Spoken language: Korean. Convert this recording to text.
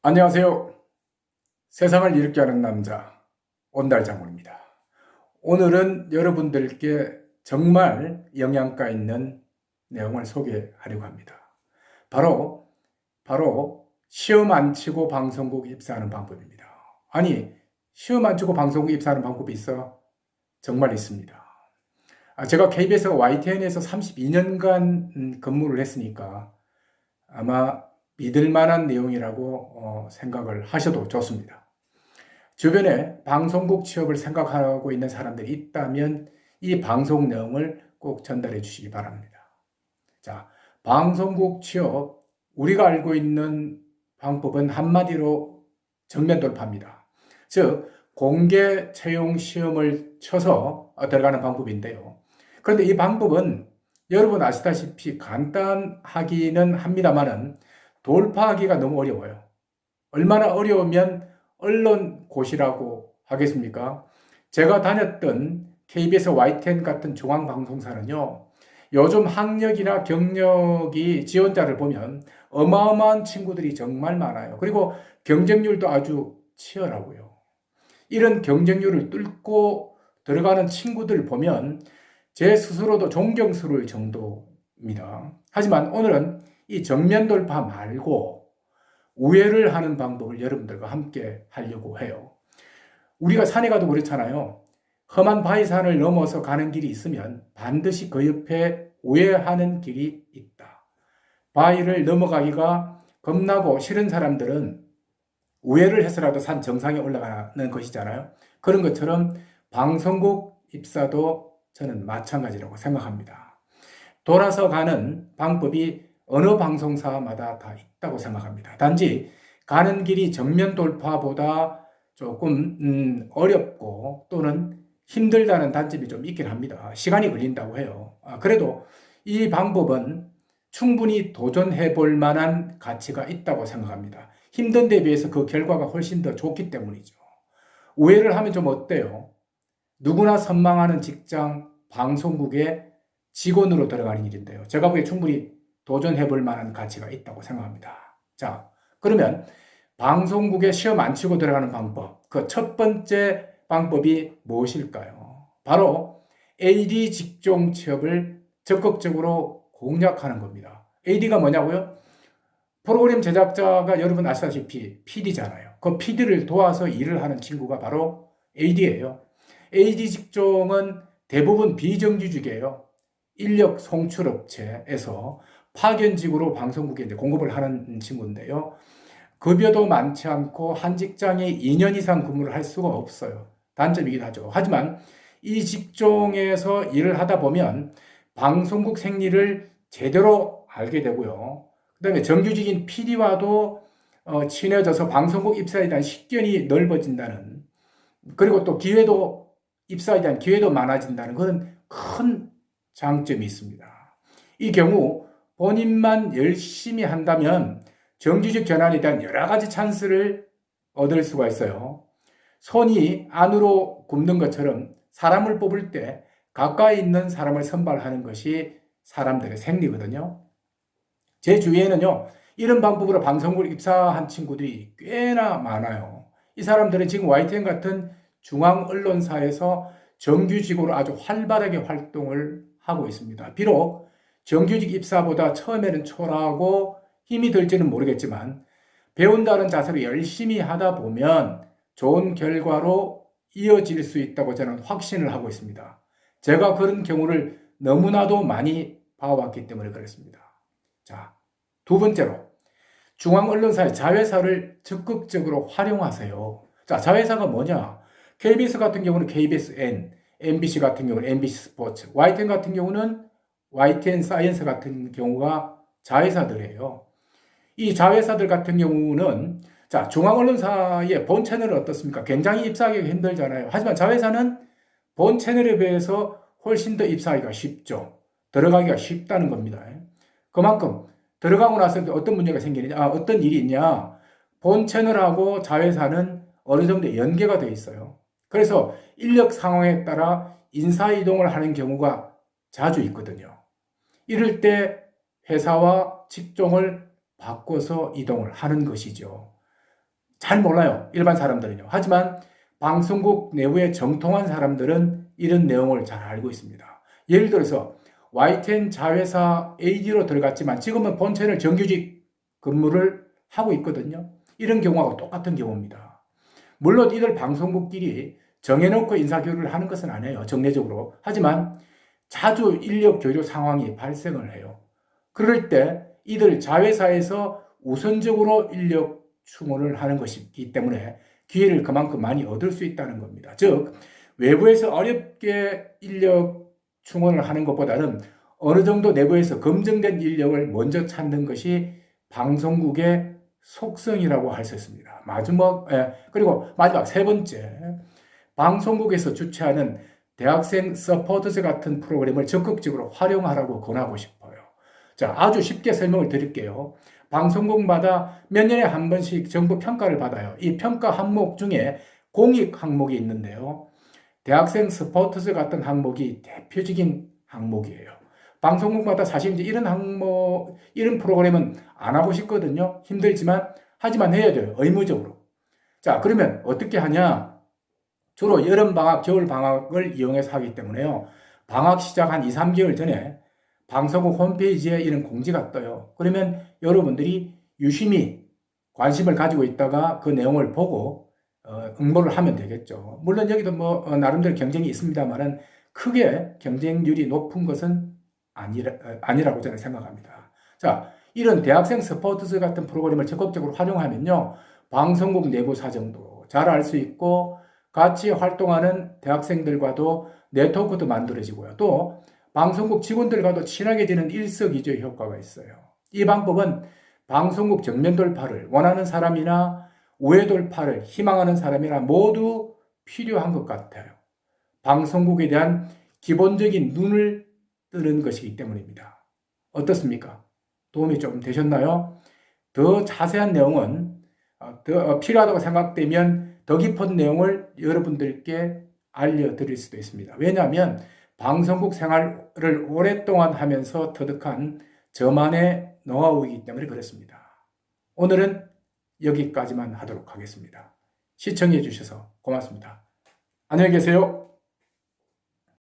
안녕하세요. 세상을 이롭게 하는 남자 온달장군입니다. 오늘은 여러분들께 정말 영양가 있는 내용을 소개하려고 합니다. 바로 시험 안 치고 방송국 입사하는 방법입니다. 아니, 시험 안 치고 방송국 입사하는 방법이 있어? 정말 있습니다. 제가 KBS YTN에서 32년간 근무를 했으니까 아마 믿을 만한 내용이라고 생각을 하셔도 좋습니다. 주변에 방송국 취업을 생각하고 있는 사람들이 있다면 이 방송 내용을 꼭 전달해 주시기 바랍니다. 자, 방송국 취업, 우리가 알고 있는 방법은 한마디로 정면 돌파입니다. 즉, 공개 채용 시험을 쳐서 들어가는 방법인데요. 그런데 이 방법은 여러분 아시다시피 간단하기는 합니다만은 돌파하기가 너무 어려워요. 얼마나 어려우면 언론고시라고 하겠습니까? 제가 다녔던 KBS YTN 같은 중앙방송사는요, 요즘 학력이나 경력이 지원자를 보면 어마어마한 친구들이 정말 많아요. 그리고 경쟁률도 아주 치열하고요. 이런 경쟁률을 뚫고 들어가는 친구들 보면 제 스스로도 존경스러울 정도입니다. 하지만 오늘은 이 정면 돌파 말고 우회를 하는 방법을 여러분들과 함께 하려고 해요. 우리가 산에 가도 그렇잖아요. 험한 바위산을 넘어서 가는 길이 있으면 반드시 그 옆에 우회하는 길이 있다. 바위를 넘어가기가 겁나고 싫은 사람들은 우회를 해서라도 산 정상에 올라가는 것이잖아요. 그런 것처럼 방송국 입사도 저는 마찬가지라고 생각합니다. 돌아서 가는 방법이 어느 방송사마다 다 있다고 생각합니다. 단지 가는 길이 정면 돌파보다 조금 어렵고 또는 힘들다는 단점이 좀 있긴 합니다. 시간이 걸린다고 해요. 그래도 이 방법은 충분히 도전해 볼 만한 가치가 있다고 생각합니다. 힘든 데 비해서 그 결과가 훨씬 더 좋기 때문이죠. 우회를 하면 좀 어때요? 누구나 선망하는 직장, 방송국에 직원으로 들어가는 일인데요. 제가 보기에 충분히 도전해 볼 만한 가치가 있다고 생각합니다. 자, 그러면 방송국에 시험 안 치고 들어가는 방법, 그 첫 번째 방법이 무엇일까요? 바로 AD 직종 취업을 적극적으로 공략하는 겁니다. AD가 뭐냐고요? 프로그램 제작자가 여러분 아시다시피 PD잖아요. 그 PD를 도와서 일을 하는 친구가 바로 AD예요. AD 직종은 대부분 비정규직이에요. 인력 송출업체에서 파견직으로 방송국에 이제 공급을 하는 친구인데요. 급여도 많지 않고 한 직장에 2년 이상 근무를 할 수가 없어요. 단점이긴 하죠. 하지만 이 직종에서 일을 하다 보면 방송국 생리를 제대로 알게 되고요. 그 다음에 정규직인 PD와도 친해져서 방송국 입사에 대한 식견이 넓어진다는, 그리고 또 입사에 대한 기회도 많아진다는 그런 큰 장점이 있습니다. 이 경우 본인만 열심히 한다면 정규직 전환에 대한 여러 가지 찬스를 얻을 수가 있어요. 손이 안으로 굽는 것처럼 사람을 뽑을 때 가까이 있는 사람을 선발하는 것이 사람들의 생리거든요. 제 주위에는요, 이런 방법으로 방송국을 입사한 친구들이 꽤나 많아요. 이 사람들은 지금 YTN 같은 중앙 언론사에서 정규직으로 아주 활발하게 활동을 하고 있습니다. 비록 정규직 입사보다 처음에는 초라하고 힘이 들지는 모르겠지만 배운다는 자세로 열심히 하다 보면 좋은 결과로 이어질 수 있다고 저는 확신을 하고 있습니다. 제가 그런 경우를 너무나도 많이 봐왔기 때문에 그렇습니다. 자, 두 번째로 중앙 언론사의 자회사를 적극적으로 활용하세요. 자, 자회사가 뭐냐? KBS 같은 경우는 KBSN, MBC 같은 경우는 MBC 스포츠, YTN 같은 경우는 YTN 사이언스 같은 경우가 자회사들이에요. 이 자회사들 같은 경우는 자, 중앙 언론사의 본 채널은 어떻습니까? 굉장히 입사하기가 힘들잖아요. 하지만 자회사는 본 채널에 비해서 훨씬 더 입사하기가 쉽죠. 들어가기가 쉽다는 겁니다. 그만큼 들어가고 나서 어떤 문제가 생기느냐, 어떤 일이 있냐, 본 채널하고 자회사는 어느 정도 연계가 되어 있어요. 그래서 인력 상황에 따라 인사 이동을 하는 경우가 자주 있거든요. 이럴 때 회사와 직종을 바꿔서 이동을 하는 것이죠. 잘 몰라요. 일반 사람들은요. 하지만 방송국 내부에 정통한 사람들은 이런 내용을 잘 알고 있습니다. 예를 들어서 YTN 자회사 AD로 들어갔지만 지금은 본체를 정규직 근무를 하고 있거든요. 이런 경우하고 똑같은 경우입니다. 물론 이들 방송국끼리 정해놓고 인사교류를 하는 것은 아니에요. 정례적으로. 하지만 자주 인력 교류 상황이 발생을 해요. 그럴 때 이들 자회사에서 우선적으로 인력 충원을 하는 것이기 때문에 기회를 그만큼 많이 얻을 수 있다는 겁니다. 즉, 외부에서 어렵게 인력 충원을 하는 것보다는 어느 정도 내부에서 검증된 인력을 먼저 찾는 것이 방송국의 속성이라고 할 수 있습니다. 그리고 마지막 세 번째, 방송국에서 주최하는 대학생 서포터즈 같은 프로그램을 적극적으로 활용하라고 권하고 싶어요. 자, 아주 쉽게 설명을 드릴게요. 방송국마다 몇 년에 한 번씩 정부 평가를 받아요. 이 평가 항목 중에 공익 항목이 있는데요. 대학생 스포츠스 같은 항목이 대표적인 항목이에요. 방송국마다 사실 이제 이런 프로그램은 안 하고 싶거든요. 힘들지만, 하지만 해야 돼요. 의무적으로. 자, 그러면 어떻게 하냐? 주로 여름방학, 겨울방학을 이용해서 하기 때문에요. 방학 시작 한 2, 3개월 전에 방송국 홈페이지에 이런 공지가 떠요. 그러면 여러분들이 유심히 관심을 가지고 있다가 그 내용을 보고 응모를 하면 되겠죠. 물론 여기도 나름대로 경쟁이 있습니다만은 크게 경쟁률이 높은 것은 아니라고 저는 생각합니다. 자, 이런 대학생 스포츠스 같은 프로그램을 적극적으로 활용하면요. 방송국 내부 사정도 잘 알 수 있고 같이 활동하는 대학생들과도 네트워크도 만들어지고요. 또 방송국 직원들과도 친하게 지는 일석이조의 효과가 있어요. 이 방법은 방송국 정면 돌파를 원하는 사람이나 우회 돌파를 희망하는 사람이나 모두 필요한 것 같아요. 방송국에 대한 기본적인 눈을 뜨는 것이기 때문입니다. 어떻습니까? 도움이 좀 되셨나요? 더 자세한 내용은 더 필요하다고 생각되면 더 깊은 내용을 여러분들께 알려드릴 수도 있습니다. 왜냐하면 방송국 생활을 오랫동안 하면서 터득한 저만의 노하우이기 때문에 그렇습니다. 오늘은 여기까지만 하도록 하겠습니다. 시청해 주셔서 고맙습니다. 안녕히 계세요.